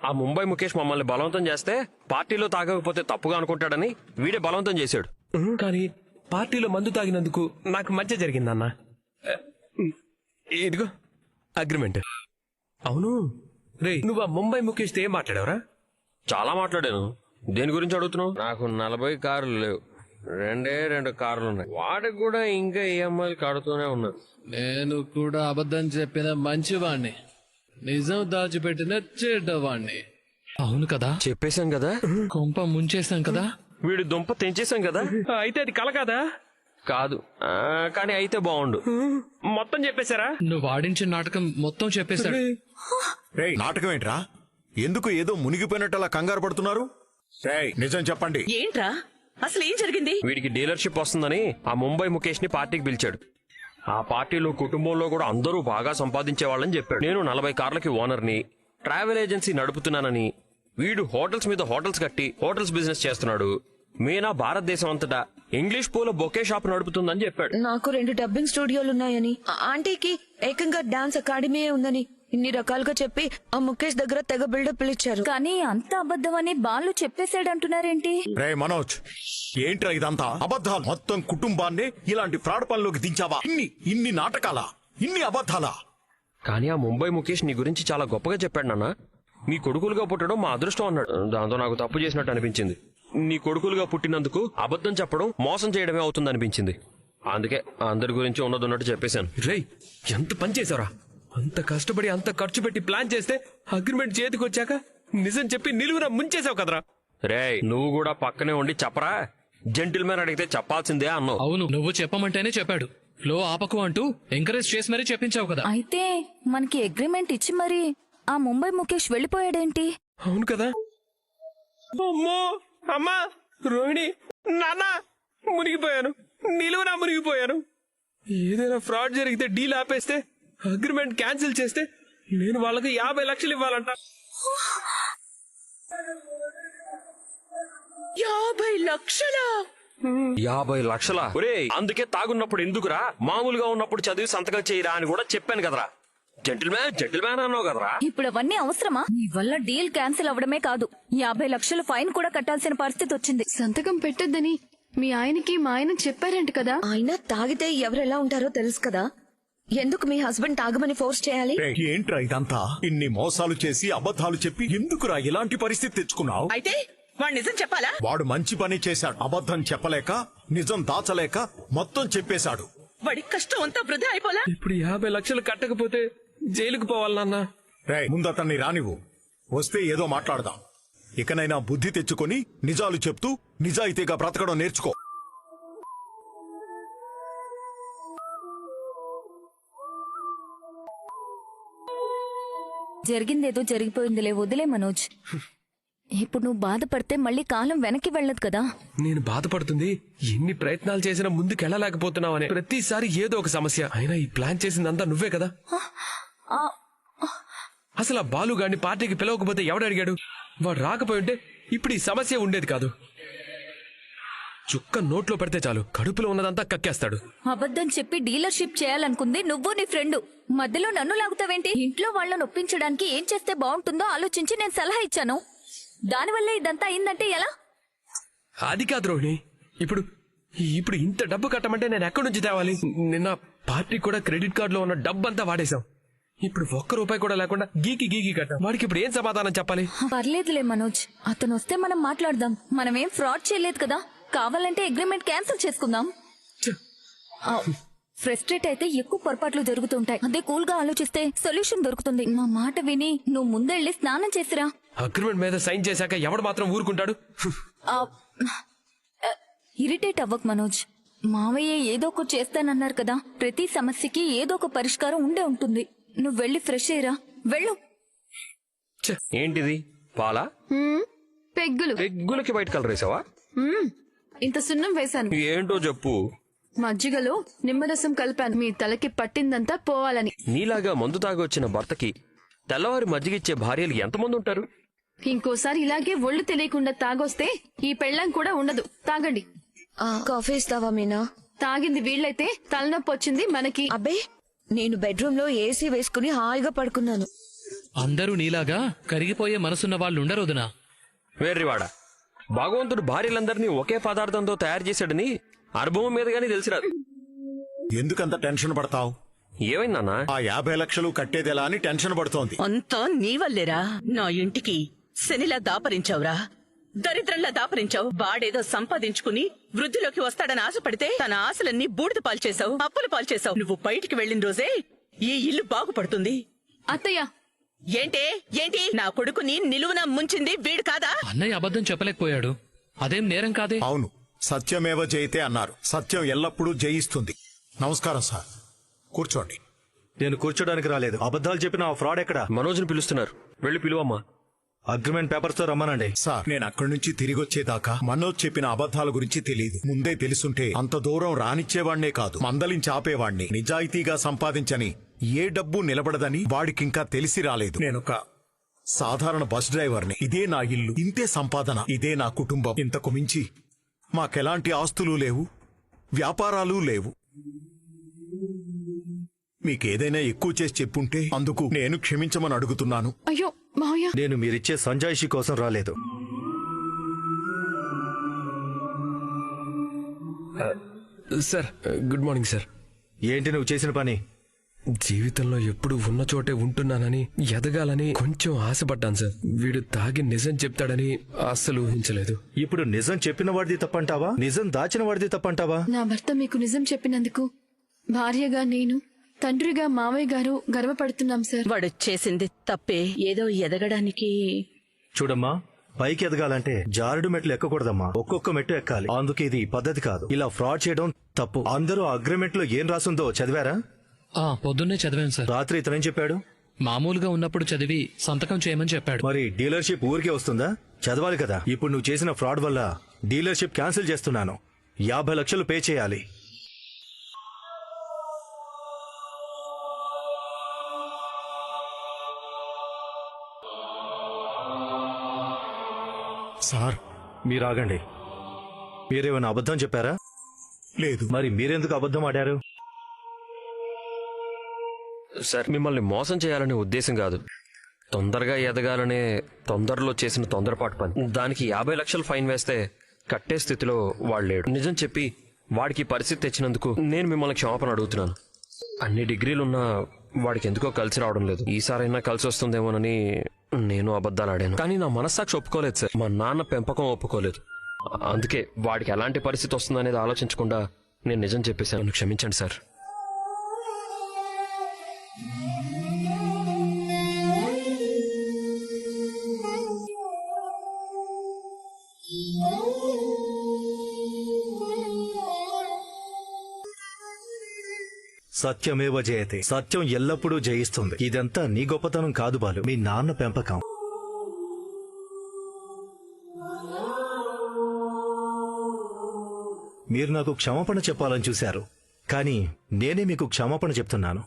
ఆ ముంబై ముఖేష్ మమ్మల్ని బలవంతం చేస్తే పార్టీలో తాగకపోతే తప్పుగా అనుకుంటాడని వీడే బలవంతం చేశాడు. కానీ పార్టీలో మందు తాగినందుకు నాకు మంచి జరిగిందన్నా. ఇదిగో అగ్రిమెంట్. అవును రే, నువ్వు ఆ ముంబై ముఖేష్ ఏం మాట్లాడావురా? చాలా మాట్లాడాను. దేని గురించి అడుగుతున్నావు? నాకు 40 కార్లు లేవు, 2 కార్లు ఉన్నాయి. వాడికి కూడా ఇంకా ఈఎంఐలు కడుతూనే ఉన్నా. నేను కూడా అబద్ధం చెప్పిన మంచివాణ్ణి, నిజం దాచిపెట్టిన చెడ్డవాణ్ణి. అవును కదా, చెప్పేశాం కదా, కొంప ముంచేశాం కదా, వీడి దుంప తెంచేశాం కదా. అయితే అది కల కాదా? కాదు, కానీ అయితే బాగుండు. మొత్తం చెప్పేశారా? నువ్వు ఆడించిన నాటకం మొత్తం చెప్పేశాడు. నాటకం ఏంట్రా? ఎందుకు ఏదో మునిగిపోయినట్టు అలా కంగారు పడుతున్నారు? నిజం చెప్పండి. ఏంట్రా అసలు ఏం జరిగింది? వీడికి డీలర్షిప్ వస్తుందని ఆ ముంబై ముఖేష్ ని పార్టీకి పిలిచాడు. ఆ పార్టీలో కుటుంబంలో కూడా అందరూ బాగా సంపాదించే వాళ్ళని చెప్పాడు. నేను 40 కార్లకి ఓనర్ని, ట్రావెల్ ఏజెన్సీ నడుపుతున్నానని, వీడు హోటల్స్ మీద హోటల్స్ కట్టి హోటల్స్ బిజినెస్ చేస్తున్నాడు. మీనా భారతదేశం అంతటా ఇంగ్లీష్ పూల బొకే షాప్ నడుపుతుందని చెప్పాడు. నాకు 2 డబ్బింగ్ స్టూడియోలున్నాయని, ఆంటీకి ఏకంగా డాన్స్ అకాడమీ ఉందని ఇన్ని రకాలుగా చెప్పి ఆ ముఖేష్ దగ్గర తెగ బిల్డప్ ఇచ్చారు. కానీ అంత అబద్ధం అని బాలు చెప్పేశాడంటున్నారేంటి? రే మనోజ్, ఏంట్రా ఇదంతా అబద్ధాలు? మొత్తం కుటుంబాన్ని ఇలాంటి ఫ్రాడ్ పనిలోకి దించావా? ఇన్ని నాటకాలా, ఇన్ని అబద్ధాలా? కానీ ఆ ముంబై ముఖేష్ నీ గురించి చాలా గొప్పగా చెప్పాడు నాన్న. నీ కొడుకులుగా పుట్టడం మా అదృష్టం అన్నాడు. దాంతో నాకు తప్పు చేసినట్టు అనిపించింది. నీ కొడుకులుగా పుట్టినందుకు అబద్ధం చెప్పడం మోసం చేయడమే అవుతుంది అనిపించింది. అందుకే అందరి గురించి ఉన్నట్టు చెప్పేశాను. రేయ్, ఎంత పని చేసావురా? అంత కష్టపడి అంత ఖర్చు పెట్టి ప్లాన్ చేస్తే అగ్రిమెంట్ చేతికి వచ్చాక నిజం చెప్పి నిలువురా ముంచేసావు కదరా. రేయ్, నువ్వు కూడా పక్కనే ఉండి చెప్పరా. జెంటిల్మెన్ అడిగితే చెప్పాల్సిందే అన్నావు. అవును, నువ్వు చెప్పమంటేనే చెప్పాడు. ఫ్లో ఆపకు అంటూ ఎంకరేజ్ చేసి మరీ చెప్పించావు కదా. అయితే మనకి అగ్రిమెంట్ ఇచ్చి మరి ఆ ముంబై ముఖేష్ వెళ్ళిపోయాడేంటి? అవును కదా. అమ్మో, అమ్మా, రోహిణి, నాన్న, మునిగిపోయాను, నిలువునా మునిగిపోయాను. ఏదైనా ఫ్రాడ్ జరిగితే డీల్ ఆపేస్తే, అగ్రిమెంట్ క్యాన్సిల్ చేస్తే నేను వాళ్ళకి 50 లక్షలు ఇవ్వాలంట. 50 లక్షలా? 50 లక్షలా? ఒరేయ్, అందుకే తాగున్నప్పుడు ఎందుకురా, మామూలుగా ఉన్నప్పుడు చదివి సంతకం చేయరా అని కూడా చెప్పాను కదరా. జెంటిల్మ్యాన్ అన్నావు కదరా. ఇప్పుడు అవన్నీ అవసరమా? నీ వల్ల డీల్ క్యాన్సిల్ అవడమే కాదు, 50 లక్షలు ఫైన్ కూడా కట్టాల్సిన పరిస్థితి వచ్చింది. సంతకం పెట్టొద్దని మీ ఆయనకి మా ఆయన చెప్పారంట కదా. ఆయన తాగితే ఎవరెలా ఉంటారో తెలుసు కదా. ఎందుకు మీ హస్బెండ్ తాగమని ఫోర్స్ చేయాలి? ఏంట్రా ఇదంతా? ఇన్ని మోసాలు చేసి అబద్ధాలు చెప్పి ఎందుకురా ఇలాంటి పరిస్థితి తెచ్చుకున్నావు? అయితే వాడు నిజం చెప్పాలా? వాడు మంచి పని చేశాడు. అబద్ధం చెప్పలేక, నిజం దాచలేక మొత్తం చెప్పేశాడు. వాడి కష్టం అంతా వృధా అయిపోలా? ఇప్పుడు 50 లక్షలు కట్టకపోతే జైలుకు పోవాలి నాన్న. ముందు అతన్ని రానివ్వు, వస్తే ఏదో మాట్లాడదాం. ఇకనైనా బుద్ధి తెచ్చుకొని నిజాలు చెప్తూ నిజాయితీగా బ్రతకడం నేర్చుకో. జరిగిందేదో జరిగిపోయిందిలే, వదిలే మనోజ్. ఇప్పుడు నువ్వు బాధపడితే మళ్ళీ కాలం వెనక్కి వెళ్ళదు కదా. నేను బాధపడుతుంది ఎన్ని ప్రయత్నాలు చేసినా ముందుకెళ్ళలేకపోతున్నావని. ప్రతిసారి ఏదో ఒక సమస్య. అయినా ఈ ప్లాన్ చేసిందంతా నువ్వే కదా. అసలు ఆ బాలుగాడిని పార్టీకి పిలవకపోతే ఎవడడిగాడు? వాడు రాకపోయింటే ఇప్పుడు ఈ సమస్య ఉండేది కాదు. చుక్క నోట్లో పెడితే చాలు, కడుపులో ఉన్నదంతా కక్కేస్తాడు. అబద్ధం చెప్పి డీలర్షిప్ చేయాలనుకుంది నువ్వు, నీ ఫ్రెండ్. మధ్యలో నన్ను లాగుతావేంటి? ఇంట్లో వాళ్ళని ఒప్పించడానికి ఏం చేస్తే బాగుంటుందో ఆలోచించి నేను సలహా ఇచ్చాను. దానివల్ల ఇదంతా అయిందంటే ఎలా? అది కాదు రోహిణి. ఇప్పుడు ఇంత డబ్బు కట్టమంటే నేను ఎక్కడి నుంచి తేవాలి? నిన్న పార్టీ కూడా క్రెడిట్ కార్డులో ఉన్న డబ్బంతా వాడేశాం. ఇప్పుడు ₹1 కూడా లేకుండా గీకి కట్టాం. వాడికి ఇప్పుడు ఏం సమాధానం చెప్పాలి? పర్లేదులే మనోజ్, అతను వస్తే మనం మాట్లాడదాం. మనమేం ఫ్రాడ్ చేయలేదు కదా. కావాలంటే అగ్రిమెంట్ క్యాన్సిల్ చేసుకుందాం. ఫ్రస్ట్రేట్ అయితే ఎక్కువ పొరపాట్లు జరుగుతుంటాయి. అదే కూల్ గా ఆలోచిస్తే సొల్యూషన్ దొరుకుతుంది. నా మాట విని నువ్వు ముందెళ్ళి స్నానం చేసిరా. అగ్రిమెంట్ మీద సైన్ చేశాక ఎవడు మాత్రం ఊరుకుంటాడు? ఇరిటేట్ అవ్వకు మనోజ్. మావయ్య ఏదో ఒకటి చేస్తానన్నారు కదా. ప్రతి సమస్యకి ఏదో ఒక పరిష్కారం ఉండే ఉంటుంది. నువ్వు వెళ్ళి ఫ్రెష్ అయ్యరా, వెళ్ళు. ఏంటిది? పాలా? పెగ్గులకి బయట కలర్ వేసావా? ఇంత సున్నం వేశాను. ఏంటో చెప్పు. మజ్జిగలో నిమ్మరసం కలిపాను, మీ తలకి పట్టిందంతా పోవాలని. నీలాగా మందు తాగి వచ్చిన భర్తకి తెల్లవారి మజ్జిగిచ్చే భార్యలు ఎంతమంది ఉంటారు? ఇంకోసారి ఇలాగే ఒళ్ళు తెలియకుండా తాగొస్తే ఈ పెళ్ళం కూడా ఉండదు. తాగండి. కాఫీ ఇస్తావా మీనా? తాగింది వీళ్ళైతే తలనొప్పి వచ్చింది మనకి. అబ్బే, నేను బెడ్రూమ్ లో ఏసీ వేసుకుని హాయిగా పడుకున్నాను. అందరూ నీలాగా కరిగిపోయే మనసున్న వాళ్ళు ఉండరు వదినా. వేర్రివాడ, భగవంతుడు భార్యలందరినీ ఒకే పదార్థంతో తయారు చేశాడని అనుభవం మీద గానీ తెలిసిరాదు. ఎందుకంత టెన్షన్ పడతావు? ఏమైందన్నా? ఆ 50 లక్షలు కట్టేదెలా అని టెన్షన్ పడుతోంది. అంతా నీ వల్లేరా. నా ఇంటికి శనిలా దాపరించావురా, దరిద్రంలా దాపరించావు. వాడేదో సంపాదించుకుని వృద్ధిలోకి వస్తాడని ఆశపడితే తన ఆశలన్నీ బూడిద పాల్చేశావు, అప్పులు పాల్చేశావు. నువ్వు బయటికి వెళ్లిన రోజే ఈ ఇల్లు బాగుపడుతుంది. అత్తయ్య, ఏంటి నా కొడుకుని నిలువున ముంచింది వీడు కాదా? అన్నయ్య అబద్ధం చెప్పలేకపోయాడు. అదేం నేరం కాదే. అవును, సత్యమేవ జయితే అన్నారు. సత్యం ఎల్లప్పుడూ జయిస్తుంది. నమస్కారం సార్, కూర్చోండి. నేను కూర్చోడానికి రాలేదు. అబద్ధాలు చెప్పిన ఆ ఫ్రాడ్ ఎక్కడ? మనోజ్ని పిలుస్తున్నారు, వెళ్ళి పిలువమ్మా. అగ్రిమెంట్ పేపర్స్ తో రమ్మనండి. సార్, నేను అక్కడి నుంచి తిరిగొచ్చేదాకా మనోజ్ చెప్పిన అబద్ధాల గురించి తెలియదు. ముందే తెలుసుంటే అంత దూరం రానిచ్చేవాణ్ణే కాదు, మందలించి ఆపేవాణ్ణి. నిజాయితీగా సంపాదించని ఏ డబ్బు నిలబడదని వాడికింకా తెలిసి రాలేదు. నేనొక సాధారణ బస్ డ్రైవర్ని. ఇదే నా ఇల్లు, ఇంతే సంపాదన, ఇదే నా కుటుంబం. ఇంతకు మించి మాకెలాంటి ఆస్తులు లేవు, వ్యాపారాలు లేవు. మీకేదైనా ఎక్కువ చేసి చెప్పుంటే అందుకు నేను క్షమించమని అడుగుతున్నాను. అయ్యో మావయ్య, నేను మీరిచ్చే సంజాయిషి కోసం రాలేదు. Sir, good morning sir. ఏంటి నువ్వు చేసిన పని? జీవితంలో ఎప్పుడు ఉన్న చోటే ఉంటున్నానని, ఎదగాలని కొంచెం ఆశపడ్డాను సార్. వీడు తాగి నిజం చెప్తాడని అస్సలు ఊహించలేదు. ఇప్పుడు నిజం చెప్పిన వాడిది తప్పంటావా, నిజం దాచిన వాడిది తప్పంటావా? నా భర్త మీకు నిజం చెప్పినందుకు భార్యగా నేను, తండ్రిగా మావయ్య గారు గర్వపడుతున్నాం సార్. వాడు చేసింది తప్పే. ఏదో ఎదగడానికి. చూడమ్మా, పైకి ఎదగాలంటే జారుడు మెట్లు ఎక్కకూడదమ్మా, ఒక్కొక్క మెట్టు ఎక్కాలి. అందుకే ఇది పద్ధతి కాదు. ఇలా ఫ్రాడ్ చేయడం తప్పు. అందరూ అగ్రిమెంట్ లో ఏం రాసుందో చదివారా? పొద్దున్నే చదివాను సార్. రాత్రి ఇతనేం చెప్పాడు? మామూలుగా ఉన్నప్పుడు చదివి సంతకం చేయమని చెప్పాడు. మరి డీలర్షిప్ ఊరికే వస్తుందా? చదవాలి కదా. ఇప్పుడు నువ్వు చేసిన ఫ్రాడ్ వల్ల డీలర్షిప్ క్యాన్సిల్ చేస్తున్నాను. 50 లక్షలు పే చేయాలి. సార్, మీరు ఆగండి. మీరేమైనా అబద్ధం చెప్పారా? లేదు. మరి మీరెందుకు అబద్ధం ఆడారు? సార్, మిమ్మల్ని మోసం చేయాలనే ఉద్దేశం కాదు, తొందరగా ఎదగాలనే తొందరలో చేసిన తొందరపాటు పని. దానికి 50 లక్షలు ఫైన్ వేస్తే కట్టే స్థితిలో వాడు లేడు. నిజం చెప్పి వాడికి పరిస్థితి తెచ్చినందుకు నేను మిమ్మల్ని క్షమాపణ అడుగుతున్నాను. అన్ని డిగ్రీలున్నా వాడికి ఎందుకో కలిసి రావడం లేదు. ఈసారైనా కలిసి వస్తుందేమోనని నేను అబద్ధాలు ఆడాను. కానీ నా మనస్సాక్షి ఒప్పుకోలేదు సార్. మా నాన్న పెంపకం ఒప్పుకోలేదు. అందుకే వాడికి ఎలాంటి పరిస్థితి వస్తుందనేది ఆలోచించకుండా నేను నిజం చెప్పేశాను. నన్ను క్షమించండి సార్. సత్యమేవ జయతే. సత్యం ఎల్లప్పుడూ జయిస్తుంది. ఇదంతా నీ గొప్పతనం కాదు బాలు, మీ నాన్న పెంపకం. మీరు నాకు క్షమాపణ చెప్పాలని చూశారు, కానీ నేనే మీకు క్షమాపణ చెప్తున్నాను.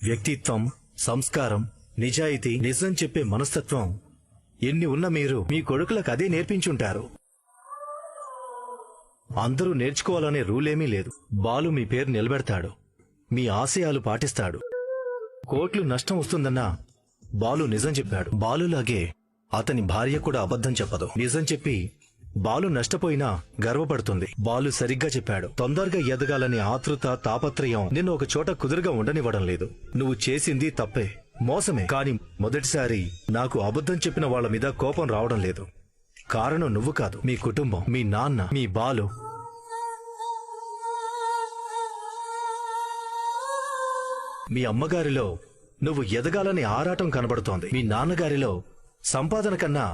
వ్యక్తిత్వం, సంస్కారం, నిజాయితీ, నిజం చెప్పే మనస్తత్వం ఎన్ని ఉన్న మీరు మీ కొడుకులకు అదే నేర్పించుంటారు. అందరూ నేర్చుకోవాలనే రూలేమీ లేదు. బాలు మీ పేరు నిలబెడతాడు, మీ ఆశయాలు పాటిస్తాడు. కోట్లు నష్టం వస్తుందన్నా బాలు నిజం చెప్పాడు. బాలులాగే అతని భార్య కూడా అబద్ధం చెప్పదు. నిజం చెప్పి బాలు నష్టపోయినా గర్వపడుతుంది. బాలు సరిగ్గా చెప్పాడు. తొందరగా ఎదగాలని ఆతృత, తాపత్రయం నిన్ను ఒక చోట కుదురుగా ఉండనివ్వడం లేదు. నువ్వు చేసింది తప్పే, మోసమే. కానీ మొదటిసారి నాకు అబద్ధం చెప్పిన వాళ్ళ మీద కోపం రావడం లేదు. కారణం నువ్వు కాదు, మీ కుటుంబం, మీ నాన్న, మీ బాలు. మీ అమ్మగారిలో నువ్వు ఎదగాలని ఆరాటం కనబడుతోంది. మీ నాన్నగారిలో సంపాదన కన్నా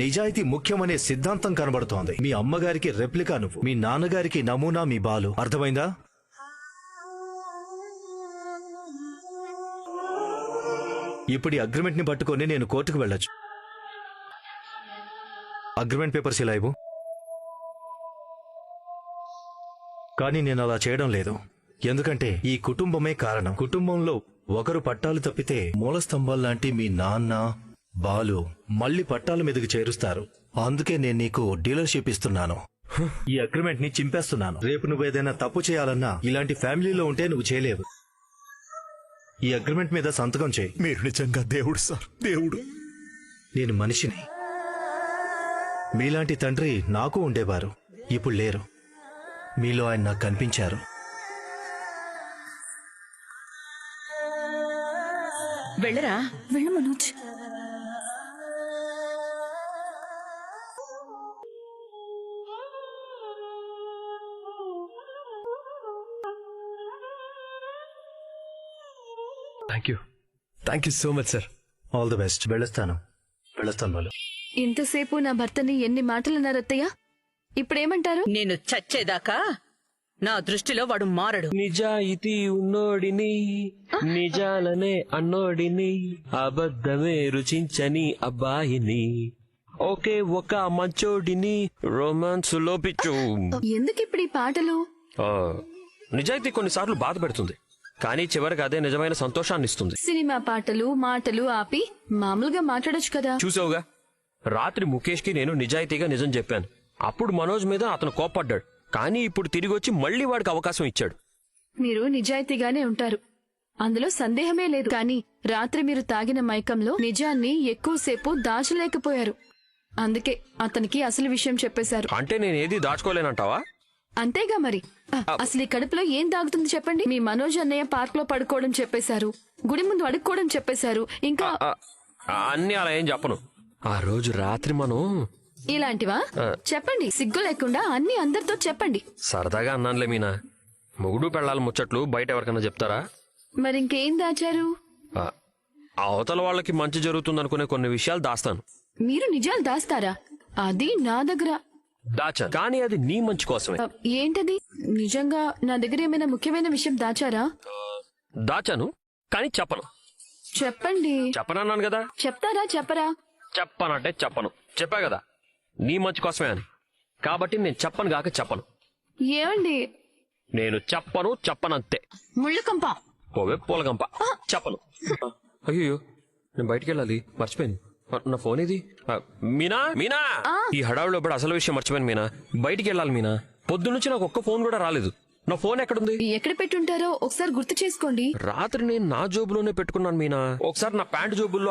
నిజాయితీ ముఖ్యమనే సిద్ధాంతం కనబడుతోంది. మీ అమ్మగారికి రెప్లికా నువ్వు, మీ నాన్నగారికి నమూనా మీ బాలు. అర్థమైందా? ఇప్పుడు ఈ అగ్రిమెంట్ ని పట్టుకొని నేను కోర్టుకు వెళ్ళొచ్చు. అగ్రిమెంట్ పేపర్స్ ఇలా ఇవ్వు. కానీ నేను అలా చేయడం లేదు. ఎందుకంటే ఈ కుటుంబమే కారణం. కుటుంబంలో ఒకరు పట్టాలు తప్పితే మూల స్తంభాల్లాంటి మీ నాన్న, బాలు మళ్ళీ పట్టాల మీదకి చేరుస్తారు. అందుకే నేను నీకు డీలర్షిప్ ఇస్తున్నాను. ఈ అగ్రిమెంట్ ని చింపేస్తున్నాను. రేపు నువ్వు ఏదైనా తప్పు చేయాలన్నా ఇలాంటి ఫ్యామిలీలో ఉంటే నువ్వు చేయలేవు. ఈ అగ్రిమెంట్ మీద సంతకం చేయి. మీరు నిజంగా దేవుడు సార్, దేవుడు. నేను మనిషిని. మీలాంటి తండ్రి నాకు ఉండేవారు, ఇప్పుడు లేరు. మీలో ఆయన నాకు కనిపించారు. వెళ్ళరా. వెళ్ళు Manoj. Thank you so much sir. All the best. వెళ్ళొస్తాను బాలు. ఇంతసేపు నా భర్తని ఎన్ని మాటలన్నారు అత్తయ్య, ఇప్పుడేమంటారు? నేను చచ్చేదాకా నా దృష్టిలో వాడు మారడు. నిజాయితీ ఉన్నోడిని, నిజాలనే అన్నోడిని, అబద్ధమే రుచించని అబ్బాయిని, ఒకే ఒక మంచోడిని రొమాన్స్ లో పిచ్చు. ఎందుకు ఇప్పుడు ఈ పాటలు? నిజాయితీ కొన్నిసార్లు బాధ పెడుతుంది, కానీ చివరికి అదే నిజమైన సంతోషాన్ని ఇస్తుంది. సినిమా పాటలు మాటలు ఆపి మామూలుగా మాట్లాడొచ్చు కదా. చూసావుగా, రాత్రి ముఖేష్ కి నేను నిజాయితీగా నిజం చెప్పాను. అప్పుడు మనోజ్ మీద అతను కోప్పడ్డాడు, కానీ ఇప్పుడు తిరిగి వచ్చి మళ్లీ వాడికి అవకాశం ఇచ్చాడు. మీరు నిజాయితీగానే ఉంటారు, అందులో సందేహమే లేదు. కానీ రాత్రి మీరు తాగిన మైకంలో నిజాన్ని ఎక్కువసేపు దాచలేకపోయారు. అందుకే అతనికి అసలు విషయం చెప్పేశారు. అంటే నేనేది దాచుకోలేనంటావా? అంతేగా మరి. అసలు ఈ కడుపులో ఏం దాగుతుంది చెప్పండి? మీ మనోజ్ అన్నయ్య పార్క్ లో పడుకోవడం చెప్పేశారు, గుడి ముందు అడుక్కోవడం చెప్పేశారు, ఇంకా అన్ని అలా ఏం చెప్పను. ఆ రోజు రాత్రి మనం ఇలాంటివా? చెప్పండి, సిగ్గు లేకుండా అన్ని అందరితో చెప్పండి. సరదాగా అన్నానులే మీనా. మొగుడు పెళ్ళాల ముచ్చట్లు బయట ఎవరికన్నా చెప్తారా? మరి ఇంకేం దాచారు? ఆ, అవతల వాళ్ళకి మంచి జరుగుతుందనుకునే కొన్ని విషయాలు దాస్తాను. మీరు నిజాలు దాస్తారా? అది నా దగ్గర దాచాను, కానీ అది నీ మంచి కోసమే. ఏంటది? నిజంగా నా దగ్గర ఏమైనా ముఖ్యమైన విషయం దాచారా? దాచాను, కానీ చెప్పను. చెప్పండి. చెప్పనన్నాను కదా. చెప్తారా చెప్పరా? చెప్పనంటే చెప్పను. చెప్పా కదా నీ మంచి కోసమే అని, కాబట్టి నేను చెప్పను గాక చెప్పను. ఏమండి? నేను చెప్పనంతే. ముళ్ళకంప పోవే పూలగంప. చెప్పను. అయ్యో, నేను బయటికి వెళ్ళాలి, మర్చిపోయాను. నా ఫోన్ ఇది. మీనా మీనా, ఈ హడావులో ఇప్పుడు అసలు విషయం మర్చిపోయాను మీనా. బయటికి వెళ్ళాలి మీనా. పొద్దున్నుంచి నాకు ఒక్క ఫోన్ కూడా రాలేదు. నా ఫోన్ ఎక్కడుంది? ఎక్కడ పెట్టుంటారో ఒకసారి గుర్తు చేసుకోండి. రాత్రి నేను నా జోబులోనే పెట్టుకున్నాను మీనా. ఒకసారి నా ప్యాంట్ జోబుల్లో